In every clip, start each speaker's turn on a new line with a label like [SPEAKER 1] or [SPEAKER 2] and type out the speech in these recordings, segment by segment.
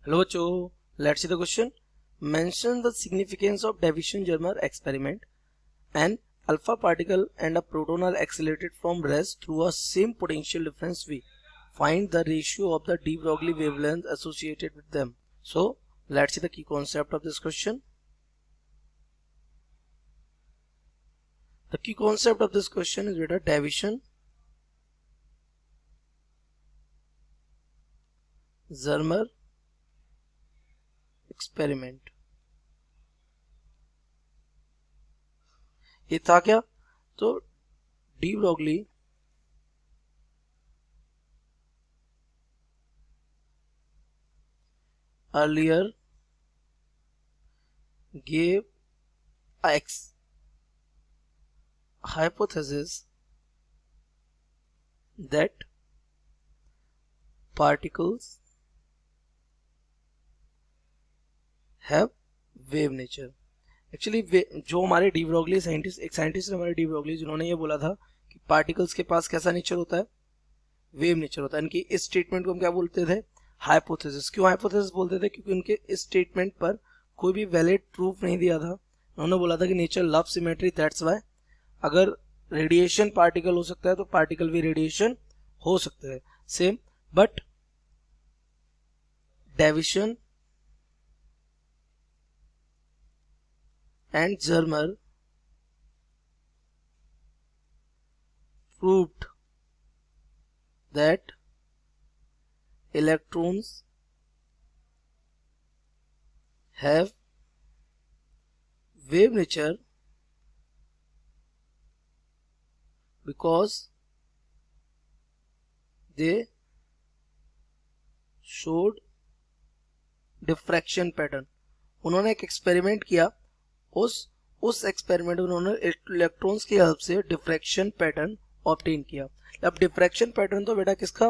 [SPEAKER 1] Hello बच्चों, let's see the question. Mention the significance of Davison-Germer experiment. An alpha particle and a proton are accelerated from rest through a same potential difference V. Find the ratio of the de Broglie wavelength associated with them. So let's see the key concept of this question. The key concept of this question is beta Davison-Germer experiment. ये था क्या? तो de Broglie earlier gave a hypothesis that particles have wave nature. Actually जो हमारे de Broglie एक scientist हमारे de Broglie जिन्होंने ये बोला था कि पार्टिकल्स के पास कैसा नेचर होता है, वेव नेचर होता है। इनकी इस स्टेटमेंट को हम क्या बोलते थे? हाइपोथेसिस। क्यों हाइपोथेसिस बोलते थे? क्योंकि उनके इस स्टेटमेंट पर कोई भी वैलिड प्रूफ नहीं दिया था। उन्होंने बोला था कि nature love symmetry, that's why अगर रेडिएशन पार्टिकल हो सकता है तो पार्टिकल भी रेडिएशन हो सकता है same. But Davisson and Germer proved that electrons have wave nature because they showed diffraction pattern. उन्होंने एक एक्सपेरिमेंट किया, उस एक्सपेरिमेंट में उन्होंने इलेक्ट्रॉन्स की हेल्प से डिफ्रैक्शन पैटर्न ऑब्टेन किया। अब डिफ्रैक्शन पैटर्न तो बेटा किसका?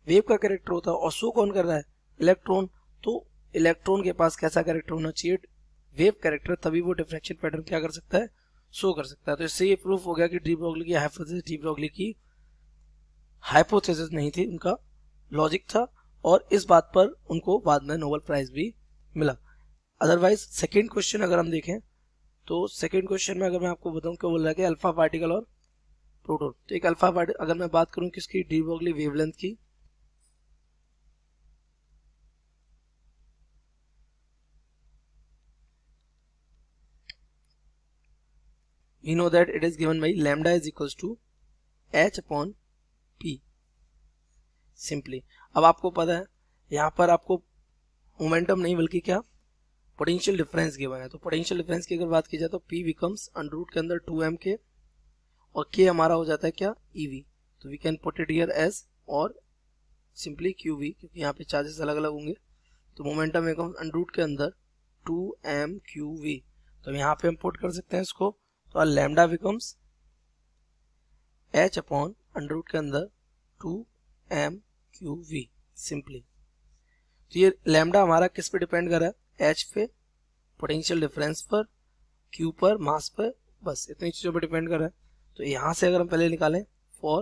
[SPEAKER 1] वेव का कैरेक्टर होता है, और शो कौन कर रहा है? इलेक्ट्रॉन। तो इलेक्ट्रॉन के पास कैसा कैरेक्टर होना चाहिए? वेव कैरेक्टर, तभी वो डिफ्रैक्शन पैटर्न क्या कर सकता है? शो कर सकता है। तो इससे ये प्रूफ हो गया कि डी ब्रॉगली की हाइपोथेसिस डी ब्रॉगली की हाइपोथेसिस नहीं थी, उनका लॉजिक था, और इस बात पर उनको बाद में नोबेल प्राइज भी मिला। अदरवाइज सेकेंड क्वेश्चन अगर हम देखें तो सेकेंड क्वेश्चन में अगर मैं आपको बताऊं क्या बोल रहा है कि अल्फा पार्टिकल और प्रोटॉन। तो एक अल्फा पार्टिकल, अगर मैं बात करूं किसकी? डी ब्रॉगली वेवलेंथ की, we know that it is given by lambda is equals to h upon p simply. अब आपको पता है यहाँ पर आपको मोमेंटम नहीं बल्कि क्या, पोटेंशियल डिफरेंस गिवन है। तो पोटेंशियल डिफरेंस की अगर बात की जाए तो p बिकम्स अंडर रूट के अंदर 2m k, और k हमारा हो जाता है क्या? ev। तो we can put it here as और सिंपली qv, क्योंकि यहाँ पे चार्जेस अलग अलग होंगे। तो मोमेंटम बिकम्स अंडर रूट के अंदर 2m qv। तो यहाँ पे हम पुट कर सकते हैं इसको, तो lambda becomes h upon under root के अंदर 2m qv सिंपली। तो ये लैम्डा हमारा किस पे डिपेंड कर रहा है? h पे, पोटेंशियल डिफरेंस पर, q पर, मास पर, बस इतनी चीजों पर डिपेंड कर रहा है। तो यहां से अगर हम पहले निकालें फॉर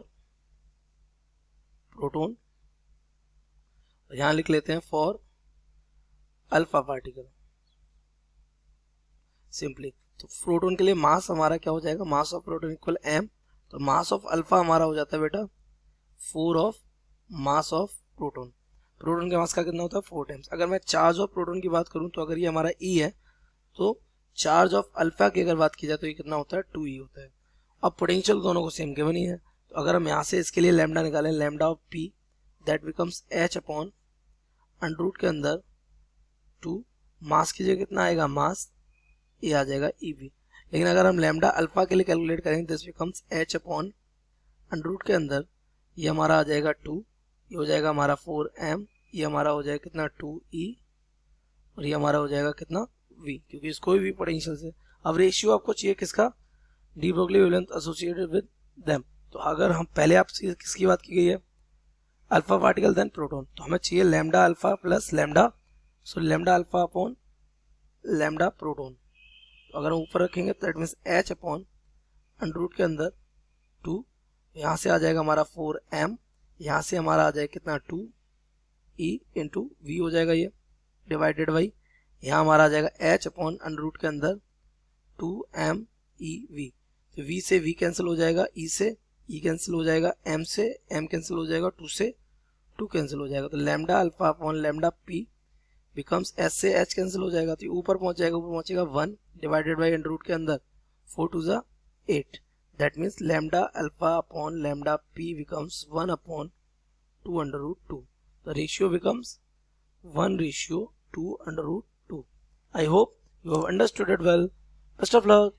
[SPEAKER 1] प्रोटॉन, यहां लिख लेते हैं फॉर अल्फा पार्टिकल सिंपली। तो प्रोटॉन के लिए मास हमारा क्या हो जाएगा? Mass of proton equal m। तो मास ऑफ अल्फा हमारा हो जाता है बेटा 4 of mass of proton. Proton के मास का कितना होता है? 4 टाइम्स। अगर मैं चार्ज ऑफ प्रोटॉन की बात करूं तो अगर ये हमारा E है, तो चार्ज ऑफ अल्फा की अगर बात की जाए तो ये कितना होता है? 2E होता है। अब पोटेंशियल दोनों को सेम गिवन ही है, तो अगर हम यहाँ से इसके लिए लैम्डा निकालें, lambda of P that becomes h upon under root के अंदर 2, मास की जगह कितना आएगा? मास, ये आ जाएगा ev। लेकिन अगर हम लैम्डा अल्फा के लिए कैलकुलेट करेंगे, this becomes h upon under root के अंदर, ये हमारा आ जाएगा 2, ये हो जाएगा हमारा 4m, ये हमारा हो जाएगा कितना? 2e, और ये हमारा हो जाएगा कितना? v, क्योंकि इसको भी पोटेंशियल से। अब रेशियो आपको चाहिए किसका? De Broglie wavelength associated with them. तो अगर हम पहले आप किसकी बात की गई है? Alpha particle then proton. तो हमें चाहिए lambda alpha plus lambda, so lambda alpha upon lambda proton. तो अगर हम ऊपर रखेंगे तो that means h upon under root के अंदर 2, यहाँ से आ जाएगा हमारा 4m, यहाँ से हमारा आ जाएगा कितना? 2e इंटू v हो जाएगा ये। डिवाइडेड बाई यहाँ हमारा आ जाएगा h अपॉन अंडर रूट के अंदर 2m/e_v। तो v से v कैंसिल हो जाएगा, e से e कैंसिल हो जाएगा, m से m कैंसिल हो जाएगा, 2 से 2 कैंसिल हो जाएगा। तो lambda alpha upon lambda p becomes s से h कैंसिल हो जाएगा, तो ऊपर पहुंच जाएगा, ऊपर पहुंचेगा 1 डिवाइडेड बाई अंडर रूट के अंदर 4 2 जा 8। That means lambda alpha upon lambda p becomes 1 upon 2 under root 2। The ratio becomes 1:2 under root 2. I hope you have understood it well. Best of luck.